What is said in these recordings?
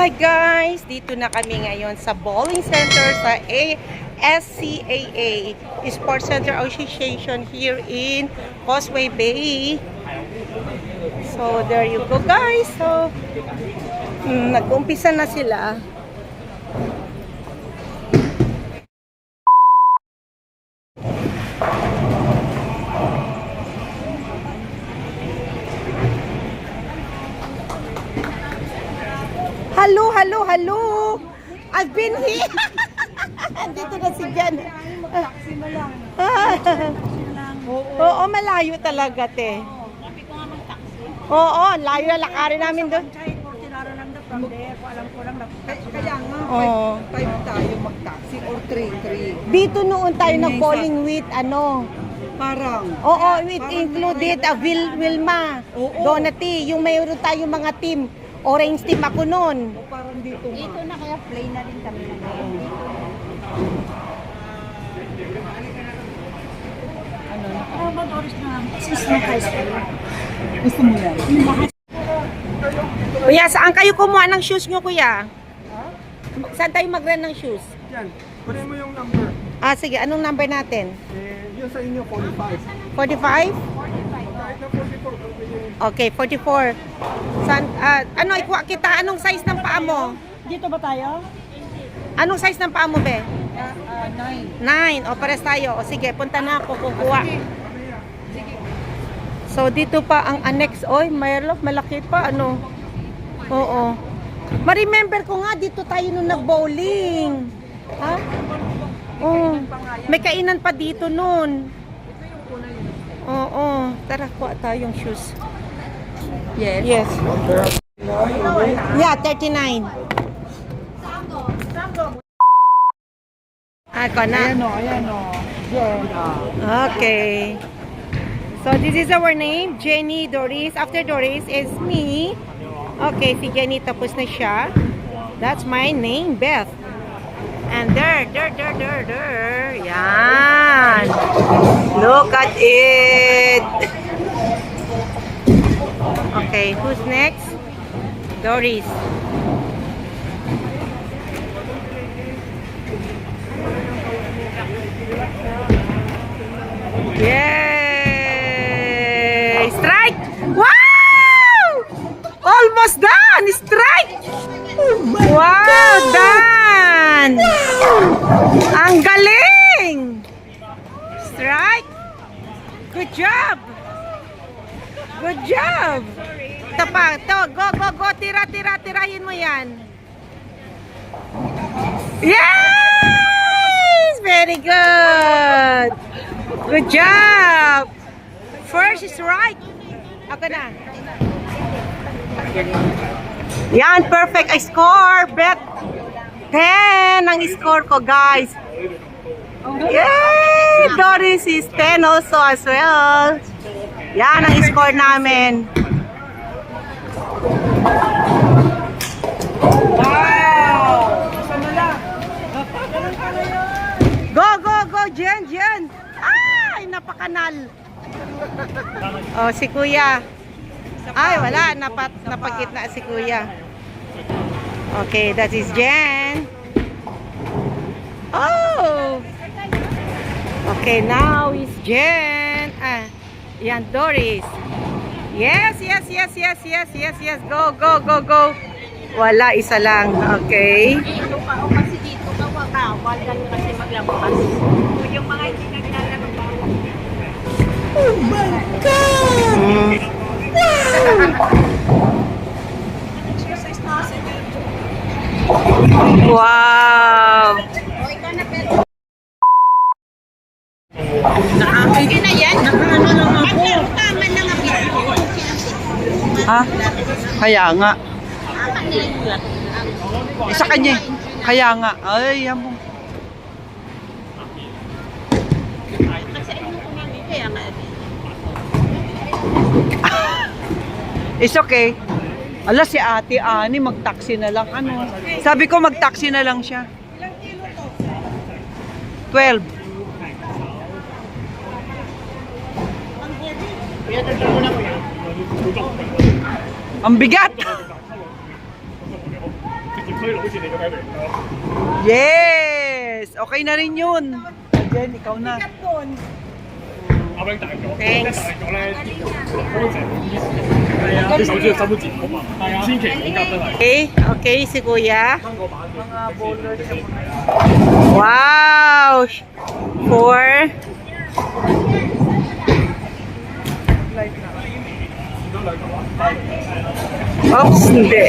Hi guys! Dito na kami ngayon sa bowling center sa SCAA Sports Center Association here in Causeway Bay. So there you go guys. So nag-umpisa na sila. Hello, hello, hello! I've been here! Dito na si Jan. Oo, malayo talaga, te. Oo, layo na lakarin namin doon. Kaya nga, 5 tayo mag-taxi or 3. Dito noon tayo nag-bowling with Parang. Oo, with included Wilma, Oo. Donati, yung mayroon tayong mga team. Orange team ako noon. O parang dito nga. Dito na kaya play na rin kami na ngayon. Ano ba oras na? Sis na high school. Gusto mo yan? Kuya, saan kayo kumuha ng shoes nyo, kuya? Saan tayo mag-rent ng shoes? Yan, kunin mo yung number. Ah, sige. Anong number natin? Yun sa inyo, 45. 45? Kahit na 44, kung pwede. Okay, 44. San, ano, ikuha kita. Anong size ng paa mo? Dito ba tayo? Anong size ng paa mo, be? 9. 9. O, pares tayo. O, sige, punta na ako. Kukuha. So, dito pa ang annex. Oy, Merlo, malaki pa. Ano? Oo. Ma-remember ko nga, dito tayo nung nag-bowling. Ha? Oo. May kainan pa dito nun. Oo. Tara, kuha tayong shoes. Yes. Yes. Yeah, 39. Ako na. Ayan o. Yan. Okay. So this is our name, Jenny, Doris. After Doris is me. Okay, si Jenny tapos na siya. That's my name, Beth. And there. Yan. Look at it. Okay, who's next? Doris. Yay! Strike! Wow! Almost done! Strike! Wow! Done! Ang galing! Strike! Good job! Good job! Ito pa. Ito. Go. Tirahin mo yan. Yes! Very good! Good job! First strike. Ako na. Yan, perfect. I score. Bet 10 ang score ko, guys. Yay! Doris is 10 also as well. Yan ang score namin. Wow! Isa na lang. Go, Jen. Ay, napakanal. Oh, si Kuya. Ay, wala. Napagitna si Kuya. Okay, that is Jen. Oh! Okay, now is Jen. Yan, Doris. Yes. Go. Wala, isa lang. Okay. Kasi dito, kawal lang kasi maglabas. Yung mga hindi naglalaro. Oh my God! Exercise na kasi dito. Wow! O, ikaw na pero. Okay na yan. Nakaano lang ako. Tama na nga. Ha? Kaya nga. Isa kanya. Kaya nga. Ay, yan mo. Kasi ano ko nga kaya nga. It's okay. Ala, si Ate Ani, mag-taxi na lang. Ano? Sabi ko, mag-taxi na lang siya. 12. Ang bigat! Yes! Okay na rin yun. Jen, ikaw na. Thanks. Okay, okay, si Kuya. Wow! 4. Oops, hindi.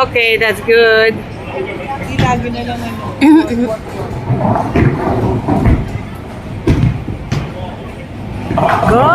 Okay, that's good. Hindi lagi na lang ano. Go!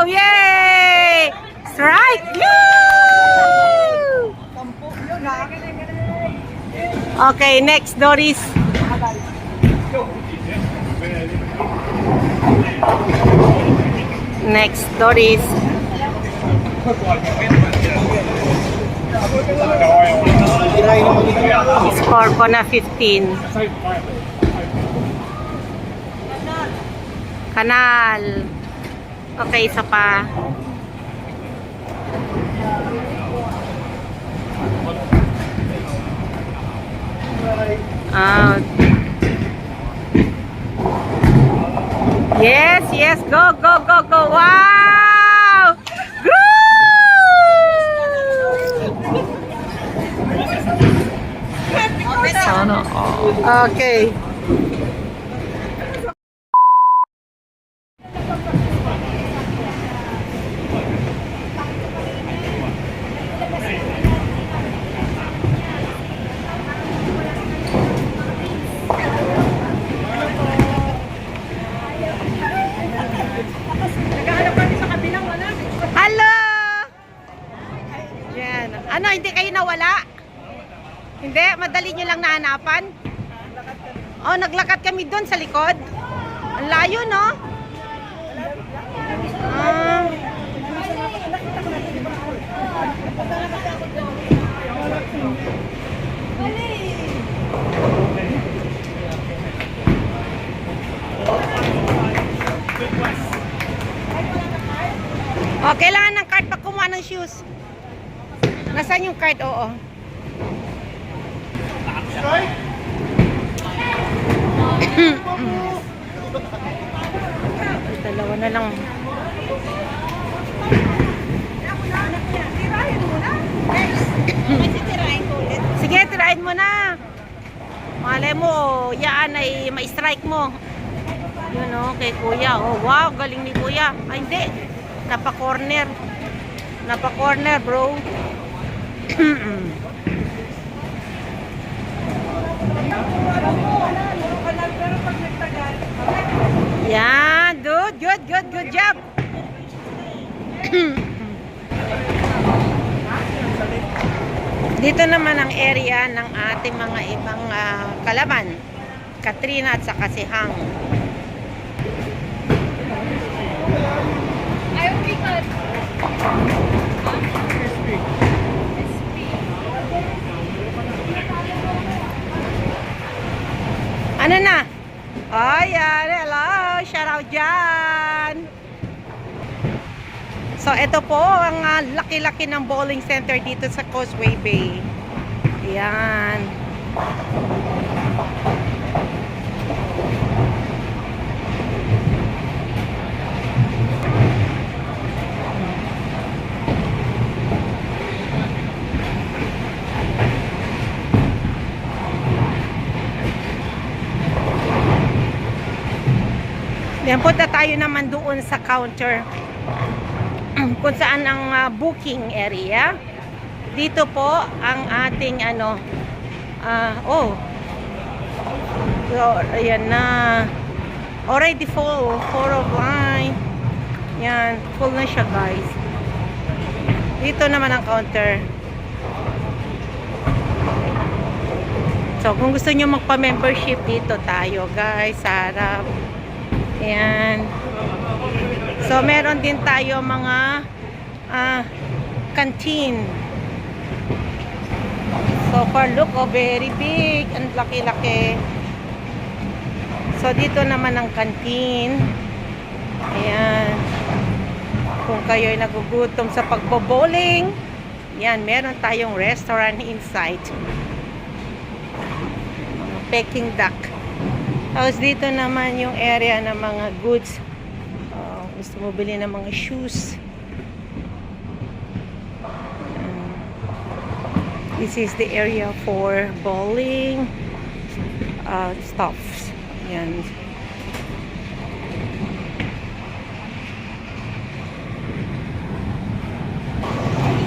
Yay! Strike! Woo! Sampo yun ha. Okay, next, Doris. Next, Doris. Score ko na 15. Kanal. Okay, isa pa. Out. Yes, yes, go, go, go, go. Wow! Woo! Sana all. Okay. Hello! Yan. Ano, hindi kayo nawala? Hindi? Madali nyo lang nahanapan? Oh, naglakad kami doon sa likod. Ang layo, no? Ah. Oh, kailangan ng card pag kumuha ng shoes. Nasaan yung card? Oo. Dalawa na lang. Sige, tirahin mo na. Malay mo, yaan ay ma-strike mo. Yun o, kay Kuya. Oh, wow, galing ni Kuya. Ay, hindi. Napa-corner. Napa-corner, bro. Yan, dude. Good, good, good job. Dito naman ang area ng ating mga ibang kalaban. Katrina at saka si Hang. Ano na? Ayan, hello, shout out dyan. So, ito po ang laki-laki ng bowling center dito sa Causeway Bay. Ayan. Then punta tayo naman doon sa counter kung saan ang booking area. Dito po ang ating ano oh. So, ayan na. Already full. 4 of line. Yan, full na siya, guys. Dito naman ang counter. So, kung gusto nyo magpa-membership dito tayo, guys, sa harap. Ayan. So, meron din tayo mga canteen. So far, look, oh, very big. Ang laki-laki. So, dito naman ang canteen. Ayan. Kung kayo'y nagugutom sa pagbo-bowling, yan, meron tayong restaurant inside. Peking duck. Tapos dito naman yung area ng mga goods. Gusto mo bili ng mga shoes. This is the area for bowling stuffs. Yan.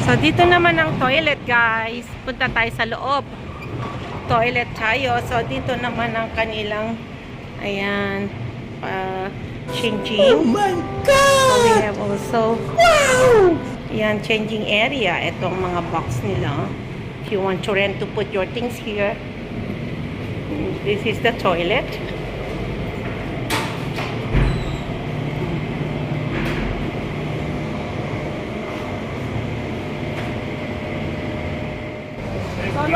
So, dito naman ang toilet, guys. Punta tayo sa loob. Toilet tayo. So, dito naman ang kanilang, ayan, changing. Oh my God! So, we have also, wow! Ayan, changing area. Itong mga box nila. If you want to rent to put your things here. This is the toilet.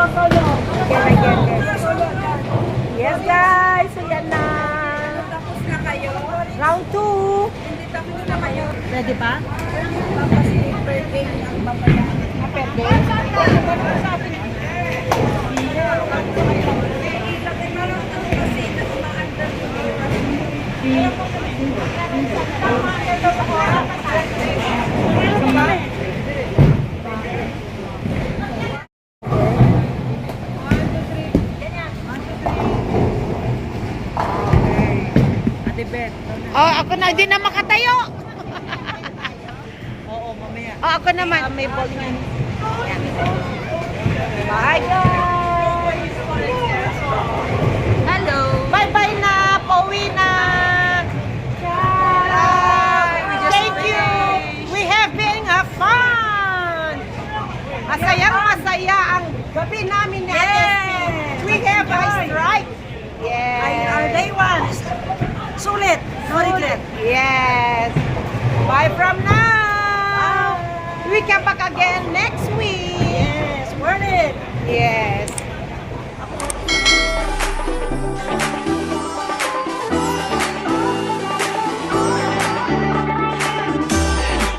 Solo. Yes, guys. So, yan na. Tapos na kayo. Round 2. Hindi tapos na kayo. Ready pa? Kasi per day ang babayaran. Per day? Oh, ako na, hindi na makatayo. Oo, mamaya. Oh, ako naman. May ball yan. Bye, guys. Hello. Bye-bye na. Pauwi na. Thank you. We have been a fun. Masaya ang gabi namin ni Ate Steve. We have a strike. Yes. Day one. Sulit. No regret. Yes. Bye from now. We come back again next week. Yes. Worth it. Yes.